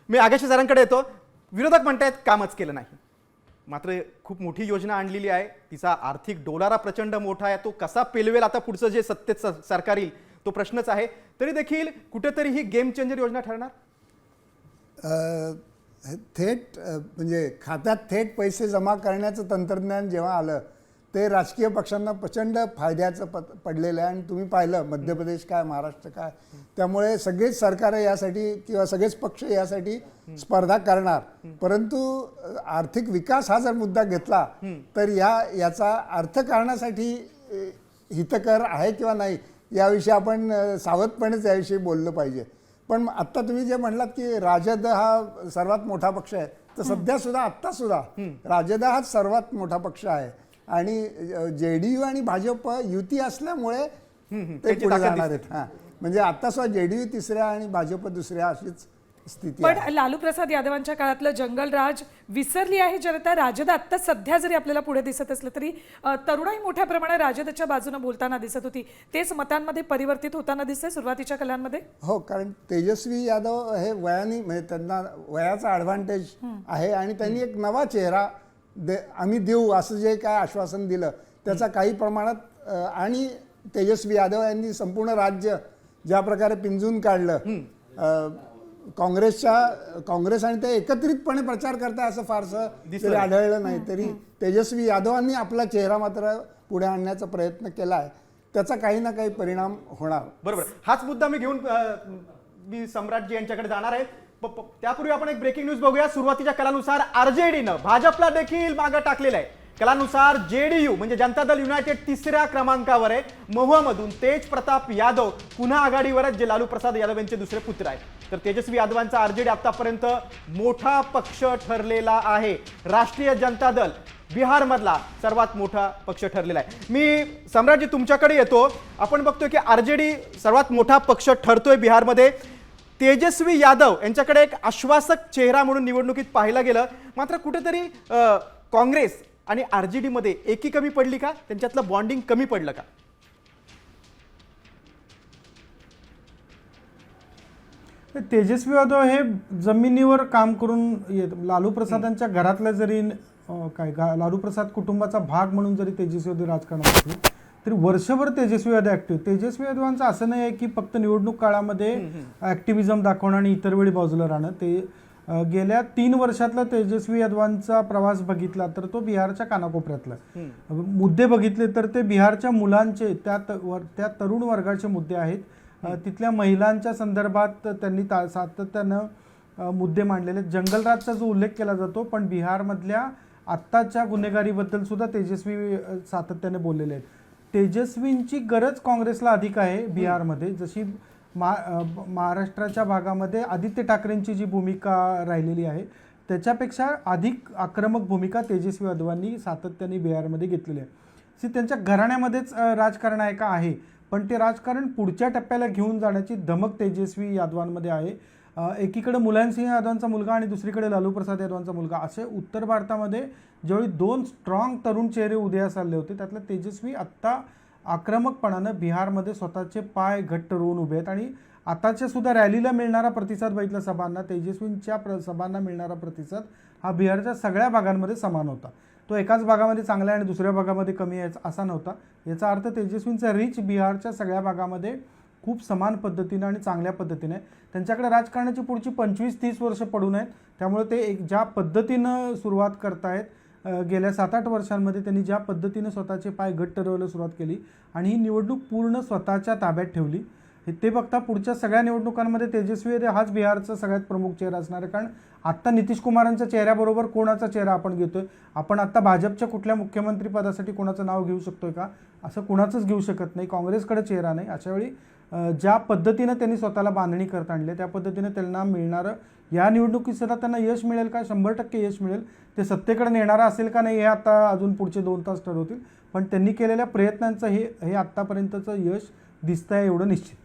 मी आगाशी सरांकडे येतो. विरोधक म्हणतायत कामच केलं नाही, मात्र खूप मोठी योजना आणलेली आहे, तिचा आर्थिक डोलारा प्रचंड मोठा आहे, तो कसा पेलवेल आता पुढचं जे सत्तेत सरकार येईल तो प्रश्नच आहे. तरी देखील कुठेतरी ही गेम चेंजर योजना ठरणार. थेट म्हणजे खात्यात थेट पैसे जमा करण्याचं तंत्रज्ञान जेव्हा आलं ते राजकीय पक्षांना प्रचंड फायद्याचं पडलेलं आहे. आणि तुम्ही पाहिलं मध्य प्रदेश काय, महाराष्ट्र काय, त्यामुळे सगळेच सरकारं यासाठी किंवा सगळेच पक्ष यासाठी स्पर्धा करणार. परंतु आर्थिक विकास हा जर मुद्दा घेतला तर याचा अर्थकारणासाठी हितकर आहे किंवा नाही याविषयी आपण सावधपणेच याविषयी बोललं पाहिजे. पण आत्ता तुम्ही जे म्हणलात की राजद हा सर्वात मोठा पक्ष आहे, तर सध्या सुद्धा आत्ता सुद्धा राजद हाच सर्वात मोठा पक्ष आहे. आणि JDU आणि भाजप युती असल्यामुळे ते पुढे जाणार आहेत. म्हणजे आता सुद्धा JDU तिसऱ्या आणि भाजप दुसऱ्या अशीच स्थिती आहे. पण लालू प्रसाद यादवांच्या काळातलं जंगलराज विसरली आहे जनता. राजद आता सध्या जरी आपल्याला पुढे दिसत असलं तरी तरुणाई मोठ्या प्रमाणात राजदच्या बाजूने बोलताना दिसत होती. तेच मतांमध्ये परिवर्तित होताना दिसतंय सुरुवातीच्या कालांमध्ये. हो, कारण तेजस्वी यादव हे वयाने म्हणजे त्यांना वयाचा ॲडव्हान्टेज आहे आणि त्यांनी एक नवा चेहरा आम्ही देऊ असं जे काय आश्वासन दिलं त्याचा काही प्रमाणात आणि तेजस्वी यादव यांनी संपूर्ण राज्य ज्या प्रकारे पिंजून काढलं, काँग्रेस आणि ते एकत्रितपणे प्रचार करताय असं फारसं तरी आढळलं नाही. तरी तेजस्वी यादवांनी आपला चेहरा मात्र पुढे आणण्याचा प्रयत्न केला आहे, त्याचा काही ना काही परिणाम होणार. बरोबर, हाच मुद्दा मी घेऊन मी सम्राटजी यांच्याकडे जाणार आहे. त्यापूर्वी आपण एक ब्रेकिंग न्यूज बघूया. सुरुवातीच्या कलानुसार RJDनं भाजपला देखील मागे टाकलेलं आहे. कलानुसार JDU म्हणजे जनता दल युनायटेड तिसऱ्या क्रमांकावर आहे. महुआमधून तेज प्रताप यादव पुन्हा आघाडीवर आहेत, जे लालू प्रसाद यादव यांचे दुसरे पुत्र आहेत. तर तेजस्वी यादवांचा RJD आतापर्यंत मोठा पक्ष ठरलेला आहे. राष्ट्रीय जनता दल बिहारमधला सर्वात मोठा पक्ष ठरलेला आहे. मी सम्राटजी तुमच्याकडे येतो. आपण बघतोय की RJD सर्वात मोठा पक्ष ठरतोय बिहारमध्ये. तेजस्वी यादव यांच्याकडे एक आश्वासक चेहरा म्हणून निवडणुकीत पाहिला गेलं, मात्र कुठेतरी काँग्रेस आणि RJD मध्ये एकी कमी पडली का, त्यांच्यातलं बॉन्डिंग कमी पडलं का? तेजस्वी यादव हे जमिनीवर काम करून लालू प्रसादांच्या घरातल्या जरी लालू प्रसाद कुटुंबाचा भाग म्हणून जरी तेजस्वी यादव राजकारणात असले तरी वर्षभर तेजस्वी यादव ऍक्टिव्ह. तेजस्वी यादवांचं असं नाही आहे की फक्त निवडणूक काळामध्ये ऍक्टिव्हिजम दाखवणं आणि इतर वेळी बाजूला राहणं. ते गेल्या 3 वर्षातला तेजस्वी यादवांचा प्रवास बघितला तर तो बिहारच्या कानाकोपऱ्यातला. मुद्दे बघितले तर ते बिहारच्या मुलांचे त्या तरुण वर्गाचे मुद्दे आहेत. तिथल्या महिलांच्या संदर्भात त्यांनी सातत्यानं मुद्दे मांडलेले. जंगलराजचा जो उल्लेख केला जातो, पण बिहारमधल्या आत्ताच्या गुन्हेगारीबद्दल सुद्धा तेजस्वी सातत्याने बोललेले आहेत. तेजस्वींची गरज काँग्रेसला अधिक आहे बिहारमध्ये, जशी महाराष्ट्राच्या भागामध्ये आदित्य ठाकरेंची जी भूमिका राहिलेली आहे त्याच्यापेक्षा अधिक आक्रमक भूमिका तेजस्वी यादवांनी सातत्याने बिहारमध्ये घेतलेली आहे. त्यांच्या घराण्यामध्येच राजकारण आहे का आहे, पण ते राजकारण पुढच्या टप्प्याला घेऊन जाण्याची धमक तेजस्वी यादवांमध्ये आहे. एकीकडे मुलायमसिंह यादवांचा मुलगा आणि दुसरीकडे लालू प्रसाद यादवांचा मुलगा, असे उत्तर भारतामध्ये ज्यावेळी 2 स्ट्रॉंग तरुण चेहरे उदयास आले होते, त्यातलं तेजस्वी आत्ता आक्रमकपणानं बिहारमध्ये स्वतःचे पाय घट्ट रोवून उभे आहेत. आणि आताच्या सुद्धा रॅलीला मिळणारा प्रतिसाद बघितला सभांना, तेजस्वींच्या सभांना मिळणारा प्रतिसाद हा बिहारच्या सगळ्या भागांमध्ये समान होता. तो एकाच भागामध्ये चांगला आहे आणि दुसऱ्या भागामध्ये कमी आहे असा नव्हता. याचा अर्थ तेजस्वींचा रीच बिहारच्या सगळ्या भागामध्ये खूप समान पद्धतीनं आणि चांगल्या पद्धतीने. त्यांच्याकडे राजकारणाची पुढची 25-30 वर्ष पडून आहेत. त्यामुळे ते ज्या पद्धतीनं सुरुवात करतायत, गेल्या 7-8 वर्षांमध्ये त्यांनी ज्या पद्धतीनं स्वतःचे पाय घट्ट रोवायला सुरुवात केली आणि ही निवडणूक पूर्ण स्वतःच्या ताब्यात ठेवली, ते बघता पुढच्या सगळ्या निवडणुकांमध्ये तेजस्वी हाच बिहारचा सगळ्यात प्रमुख चेहरा असणार आहे. कारण आत्ता नितीश कुमारांच्या चेहऱ्याबरोबर कोणाचा चेहरा आपण घेतोय? आपण आत्ता भाजपच्या कुठल्या मुख्यमंत्री पदासाठी कोणाचं नाव घेऊ शकतोय का? असं कोणाचंच घेऊ शकत नाही. काँग्रेसकडे चेहरा नाही. अशावेळी ज्या पद्धतीनं त्यांनी स्वतःला बांधणी करत आणली त्या पद्धतीने त्यांना मिळणारं या निवडणुकीत सुद्धा त्यांना यश मिळेल का? 100% यश मिळेल. ते सत्तेकडे नेणारा असेल का नाही हे आता अजून पुढचे 2 तास ठरवतील, पण त्यांनी केलेल्या प्रयत्नांचं हे आत्तापर्यंतचं यश दिसतंय एवढं निश्चित.